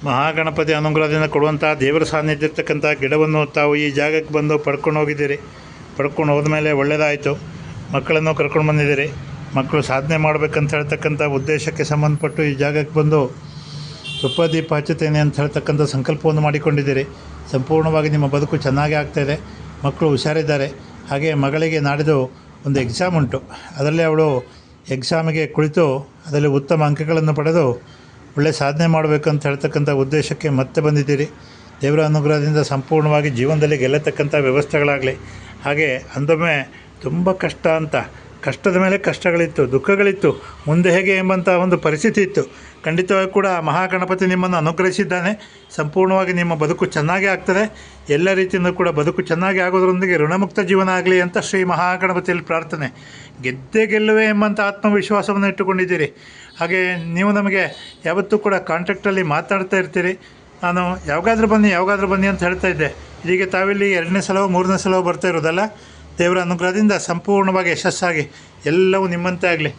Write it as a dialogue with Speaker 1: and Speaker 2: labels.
Speaker 1: ಮಹಾಗಣಪತಿ ಅನುಗ್ರಹದಿಂದ ಕೊಡುವಂಥ ದೇವರ ಸಾನ್ನಿಧ್ಯ ಇರ್ತಕ್ಕಂಥ ಗಿಡವನ್ನು ತಾವು ಈ ಜಾಗಕ್ಕೆ ಬಂದು ಪಡ್ಕೊಂಡು ಹೋಗಿದ್ದೀರಿ. ಪಡ್ಕೊಂಡು ಹೋದ್ಮೇಲೆ ಒಳ್ಳೆಯದಾಯಿತು. ಮಕ್ಕಳನ್ನು ಕರ್ಕೊಂಡು ಬಂದಿದ್ದೀರಿ. ಮಕ್ಕಳು ಸಾಧನೆ ಮಾಡಬೇಕಂತ ಹೇಳ್ತಕ್ಕಂಥ ಉದ್ದೇಶಕ್ಕೆ ಸಂಬಂಧಪಟ್ಟು ಈ ಜಾಗಕ್ಕೆ ಬಂದು ತುಪ್ಪದೀಪ ಹಚ್ಚುತ್ತೇನೆ ಅಂತ ಹೇಳ್ತಕ್ಕಂಥ ಸಂಕಲ್ಪವನ್ನು ಮಾಡಿಕೊಂಡಿದ್ದೀರಿ. ಸಂಪೂರ್ಣವಾಗಿ ನಿಮ್ಮ ಬದುಕು ಚೆನ್ನಾಗೇ ಆಗ್ತಾಯಿದೆ. ಮಕ್ಕಳು ಹುಷಾರಿದ್ದಾರೆ. ಹಾಗೆ ಮಗಳಿಗೆ ನಾಡಿದ್ದು ಒಂದು ಎಕ್ಸಾಮ್ ಉಂಟು. ಅದರಲ್ಲಿ ಅವಳು ಎಕ್ಸಾಮಿಗೆ ಕುಳಿತು ಅದರಲ್ಲಿ ಉತ್ತಮ ಅಂಕಗಳನ್ನು ಪಡೆದು ಒಳ್ಳೆಯ ಸಾಧನೆ ಮಾಡಬೇಕಂತ ಹೇಳ್ತಕ್ಕಂಥ ಉದ್ದೇಶಕ್ಕೆ ಮತ್ತೆ ಬಂದಿದ್ದೀರಿ. ದೇವರ ಅನುಗ್ರಹದಿಂದ ಸಂಪೂರ್ಣವಾಗಿ ಜೀವನದಲ್ಲಿ ಗೆಲ್ಲತಕ್ಕಂಥ ವ್ಯವಸ್ಥೆಗಳಾಗಲಿ. ಹಾಗೆ ಅಂದೊಮ್ಮೆ ತುಂಬ ಕಷ್ಟದ ಮೇಲೆ ಕಷ್ಟಗಳಿತ್ತು, ದುಃಖಗಳಿತ್ತು, ಮುಂದೆ ಹೇಗೆ ಎಂಬಂಥ ಒಂದು ಪರಿಸ್ಥಿತಿ ಇತ್ತು. ಖಂಡಿತವಾಗಿ ಕೂಡ ಮಹಾಗಣಪತಿ ನಿಮ್ಮನ್ನು ಅನುಗ್ರಹಿಸಿದ್ದಾನೆ. ಸಂಪೂರ್ಣವಾಗಿ ನಿಮ್ಮ ಬದುಕು ಚೆನ್ನಾಗೇ ಆಗ್ತದೆ. ಎಲ್ಲ ರೀತಿಯಲ್ಲೂ ಕೂಡ ಬದುಕು ಚೆನ್ನಾಗಿ ಆಗೋದ್ರೊಂದಿಗೆ ಋಣಮುಕ್ತ ಜೀವನ ಆಗಲಿ ಅಂತ ಶ್ರೀ ಮಹಾಗಣಪತಿಯಲ್ಲಿ ಪ್ರಾರ್ಥನೆ. ಗೆಲ್ಲುವೆ ಎಂಬಂಥ ಆತ್ಮವಿಶ್ವಾಸವನ್ನು ಇಟ್ಟುಕೊಂಡಿದ್ದೀರಿ. ಹಾಗೆ ನೀವು ನಮಗೆ ಯಾವತ್ತೂ ಕೂಡ ಕಾಂಟ್ಯಾಕ್ಟಲ್ಲಿ ಮಾತಾಡ್ತಾ ಇರ್ತೀರಿ. ನಾನು ಯಾವಾಗಾದರೂ ಬನ್ನಿ ಅಂತ ಹೇಳ್ತಾ ಇದ್ದೆ. ಇದೀಗ ತಾವಿಲ್ಲಿ 2ನೇ ಸಲವೋ 3ನೇ ಸಲವೋ ಬರ್ತಾ ಇರೋದಲ್ಲ. ದೇವರ ಅನುಗ್ರಹದಿಂದ ಸಂಪೂರ್ಣವಾಗಿ ಯಶಸ್ಸಾಗಿ ಎಲ್ಲವೂ ನಿಮ್ಮಂತೆ ಆಗಲಿ.